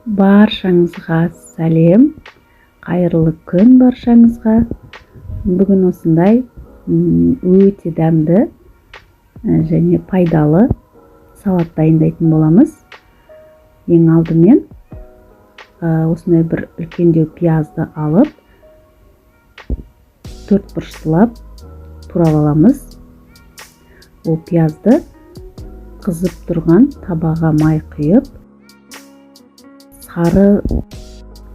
Баршаңызға сәлем, қайырлы күн баршаңызға. Бүгін осындай өте дәмді және пайдалы салат дайындайтын боламыз. Ең алдымен осындай бір үлкендеу пиязды алып, төртбұрыштылап турап аламыз. Ол пиязды қызып тұрған табаға май құйып, сары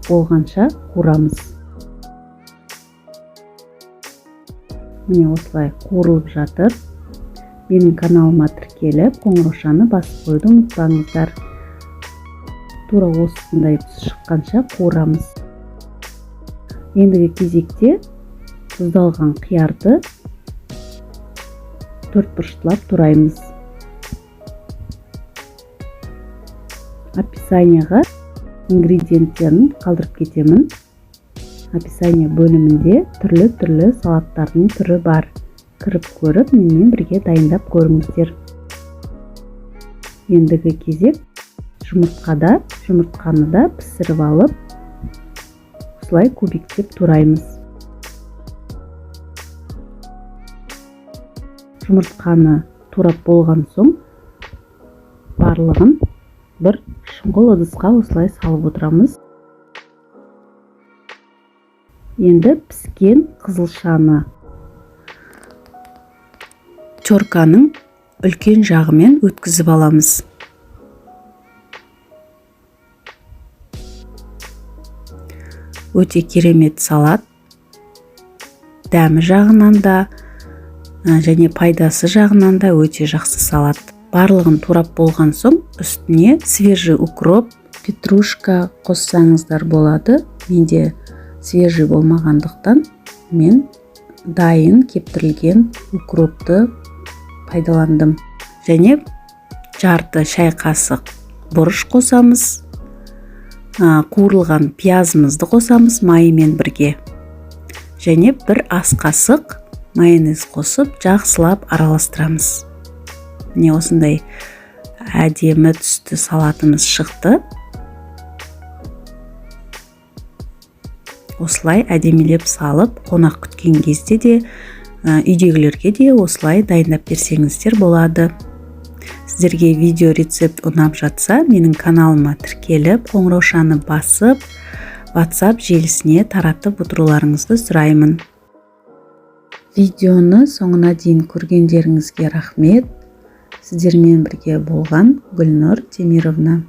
болғанша қуырамыз. Міне осылай қуырылып жатыр. Менің каналыма тіркеліп, қоңыраушаны басып қойды ұмытпаңыздар. Тура осындай түс шыққанша қуырамыз. Ендігі кезекте тұздалған қиярды төртбұрыштылап тураймыз. Описанияға ингредиенттерін қалдырып кетемін. Описание бөлімінде түрлі салаттардың түрі бар. Кіріп көріп, менімен бірге дайындап көріңіздер. Ендігі кезек жұмыртқаны да пісіріп алып, осылай кубиктеп тураймыз. Жұмыртқаны турап болған соң, барлығын бір шұңғыл ыдысқа осылай салып отырамыз. Енді піскен қызылшаны терканың үлкен жағымен өткізіп аламыз. Өте керемет салат. Дәмі жағынан да және пайдасы жағынан да өте жақсы салат. Барлығын турап болған соң, үстіне свежий укроп, петрушка қоссаңыздар болады. Менде свежий болмағандықтан мен дайын кептірілген укропты пайдаландым. Және жарты шай қасық бұрыш қосамыз. Қуырылған пиязымызды қосамыз майымен бірге. Және бір ас қасық майонез қосып, жақсылап араластырамыз. Міне осындай әдемі түсті салатымыз шықты. Осылай әдемілеп салып, қонақ күткен кезде де, үйдегілерге де осылай дайындап берсеңіздер болады. Сіздерге видео рецепт ұнап жатса, менің каналыма тіркеліп, қоңыраушаны басып, WhatsApp желісіне таратып отыруларыңызды сұраймын. Видеоны соңына дейін көргендеріңізге рахмет. Сіздермен бірге болған Гүлнұр Темировна.